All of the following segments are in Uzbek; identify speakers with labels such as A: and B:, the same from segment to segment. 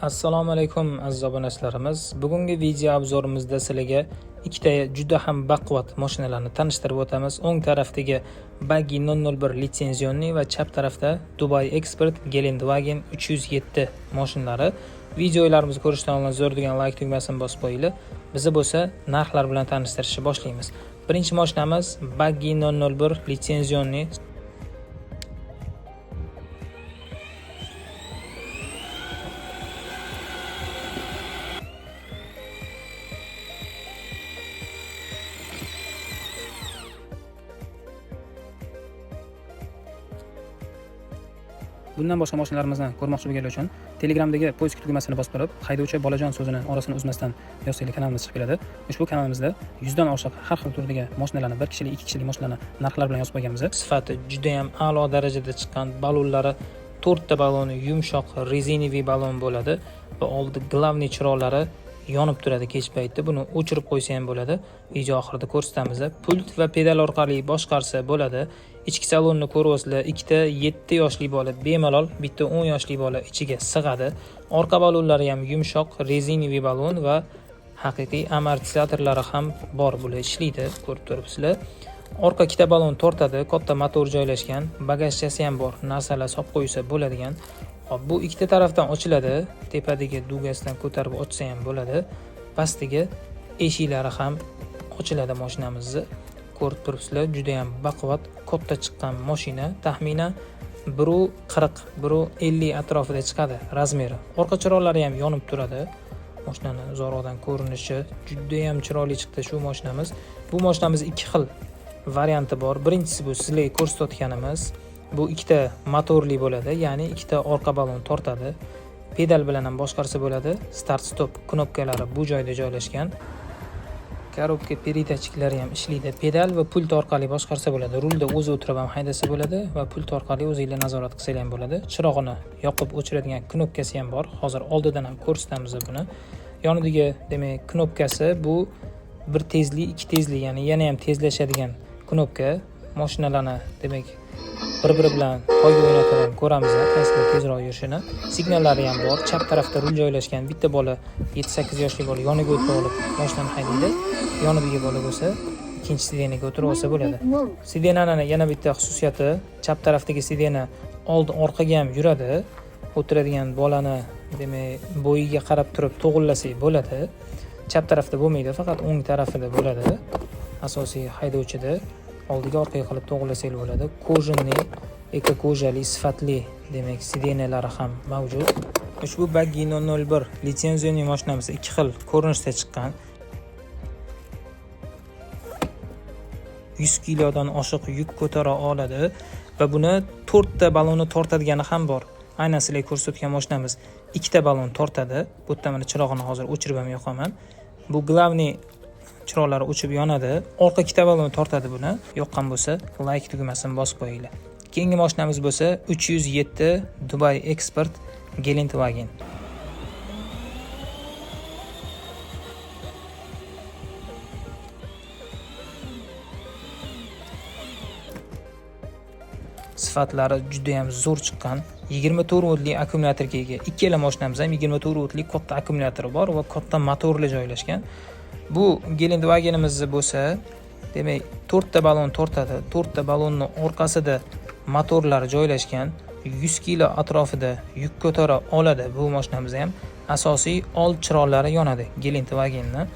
A: Assalomu alaykum aziz obunachilarimiz. Bugungi video obzorimizda sizlarga ikkita juda ham baquvvat mashinalarni tanishtirib o'tamiz. O'ng tarafdagi Buggy 001 litsenzionni va chap tarafda Dubai Expert Geländewagen 307 mashinalari. Videolarimizni ko'rishdan oldin zo'r degan like tugmasini bosib qo'yinglar. Bizni bo'lsa narxlar bilan tanishtirishni boshlaymiz. Birinchi mashinamiz Buggy 001 litsenzionni.
B: Bundan boshqa mashinalarimizni ko'rmoqchi bo'lganlar uchun Telegramdagi poisk tugmasini bosib turib, haydovchi bolajon so'zini orasini uzmasdan yozsangiz kanalimiz chiqib keladi. Ushbu kanalimizda 100 dan oshiq har xil turdagi mashinalarni, bir kishilik, ikki kishilik mashinalarni narxlar bilan yozib qo'yganmiz.
A: Sifati juda ham a'lo darajada chiqqan, balonlari 4 ta baloni yumshoq rezinoviy balon bo'ladi va oldi glavniy chiroqlari yonib turadi kech paytda. Buni o'chirib qo'ysa ham bo'ladi. Video oxirida ko'rsatamiz. Pult va pedal orqali boshqarsa bo'ladi. Ichki salonni ko'ryapsizlar. Ikkita 7 yoshli bola bemalol, bitta 10 yoshli bola ichiga sig'adi. Orqa balonlari ham yumshoq rezinoviy balon va haqiqiy amortizatorlari ham bor, bular ishlaydi, ko'rib turibsizlar. Orqa ikkita balon tortadi, katta motor joylashgan, bagajchasi ham bor, narsalar solib qo'ysa bo'ladigan. Bu ikkita tarafdan ochiladi, tepadagi dugasdan ko'tarib ochsa ham bo'ladi. Pastdagi eshiklari ham ochiladi mashinamizni. Ko'rib turibsizlar, juda ham baquvvat, katta chiqqan mashina, taxminan 1.40, 1.50 atrofida chiqadi razmeri. Orqa chiroqlari ham yonib turadi. Mashinani uzoqdan ko'rinishi juda ham chiroyli chiqdi shu mashinamiz. Bu mashinamiz ikki xil varianti bor. Birinchisi bu sizlarga ko'rsatganimiz. Bu ikkita motorli bo'ladi, ya'ni ikkita orqa balon tortadi. Pedal bilan ham boshqarsa bo'ladi. Start stop knopkalari bu joyda joylashgan. Korobka peritachiklari ham ishlaydi. Pedal va pult orqali boshqarsa bo'ladi. Rulda o'zi o'tirib ham haydasa bo'ladi va pult orqali o'zingizlar nazorat qilsangiz ham bo'ladi. Chirog'ini yoqib o'chiradigan knopkasi ham bor. Hozir oldidan ham ko'rsatamiz buni. Yonidagi, demak, knopkasi bu bir tezli, ikki tezli, ya'ni yana ham tezlashadigan knopka. Mashinalarni, demak, bir-biri bilan poyga o'ynatib ko'ramiz, qaysi tezroq yurishini. Signallari ham bor. Chap tarafda rul joylashgan. Bitta bola 7-8 yoshli bola yoniga o'tirib olib mashinani haydaydi. Yonidagi bola bo'lsa ikkinchi sidenaga o'tirib olsa bo'ladi. Sidenaning yana bitta xususiyati, chap tarafdagi sidena old orqaga ham yuradi. O'tiradigan bolani, demak, bo'yiga qarab turib to'g'rilasak bo'ladi. Chap tarafda bo'lmaydi, faqat o'ng tarafida bo'ladi. Asosiy haydovchida oldiga orqaga qilib to'g'rilasak bo'ladi. Kojinli, eko kojali, sifatli, demak, sidenalari ham mavjud. Ushbu Buggy 001 litsenzionni mashinamiz ikki xil ko'rinishda chiqqan. 100 kilodan oshiq yuk ko'tara oladi va buni 4 ta balonni tortadigani ham bor. Aynan sizlarga ko'rsatgan mashinamiz ikkita balon tortadi. Bu yerda mana chirog'ini hozir o'chirib ham yoqaman. Bu glavniy chiroqlari o'chib yonadi. Orqa ikkita balon tortadi buni. Yoqqan bo'lsa, like tugmasini bosib qo'yinglar. Keyingi mashinamiz bo'lsa 307 Dubai Expert Geländewagen. Sifatlari juda ham zo'r chiqqan. 24 voltli akkumulyatorga ega. Ikkala mashinamiz ham 24 voltli katta akkumulyatori bor va katta motorli joylashgan. Bu Geländewagenimiz bo'lsa, demak, 4 ta balon tortadi. 4 ta balonning orqasida motorlar joylashgan. 100 kilo atrofida yuk ko'tara oladi. Bu mashinamiz ham asosiy old chiroqlari yonadi Geländewagenni.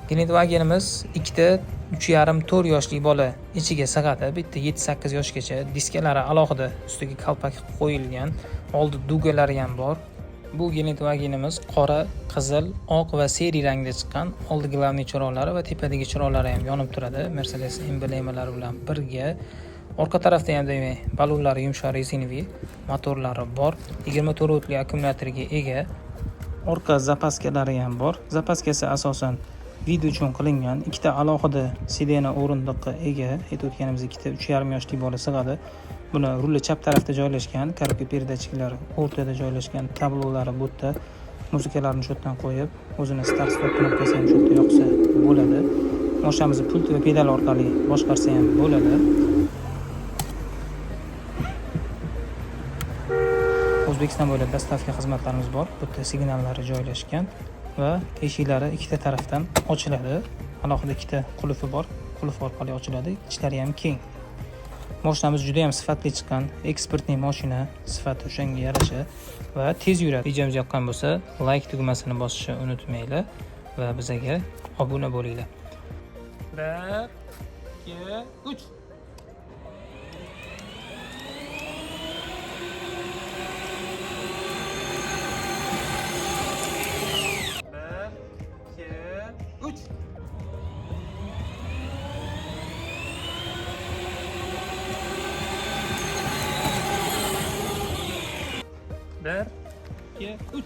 A: Geländewagenimiz ikkita 3,5-4 yoshli bola ichiga sig'adi. Bitta 7-8 yoshgacha. Diskalari alohida ustiga kalpak qo'yilgan. Oldi dugalari ham bor. Bu Geländewagenimiz qora, qizil, oq va seri rangda chiqqan. Oldi glavniy chiroqlari va tepadagi chiroqlari ham yonib turadi. Mercedes emblemalari bilan birga. Orqa tarafda ham, demak, balonlari yumshoq rezinoviy, motorlari bor. 24 voltli akkumulyatorga ega. Orqa zapaskalari ham bor. Zapaskasi asosan video uchun qilingan. Ikkita alohida sidena o'rindiqqa ega. Aytayotganimiz ikkita 3,5 yoshli bola sig'adi. Buni ruli chap tarafda joylashgan, korobka perdachiklari o'rtada joylashgan, tablolari bu yerda. Muzikalarni shu yerdan qo'yib, o'zini start stop knopkasi ham shu yerda yoqsa bo'ladi. Mashinamizni pult va pedal orqali boshqarsa ham bo'ladi. O'zbekiston bo'ylab dastavka xizmatlarimiz bor. Bu yerda signallari joylashgan va eshiklari ikkita tarafdan ochiladi. Alohida ikkita qulfi bor. Qulf orqali ochiladi. Ichlari ham keng. Mashinamiz juda ham sifatli chiqqan, eksportniy mashina, sifati o'shanga yarasha va tez yuradi. Videomiz yoqqan bo'lsa, like tugmasini bosishni unutmanglar va bizga obuna bo'linglar. 1 2 3 1 2 3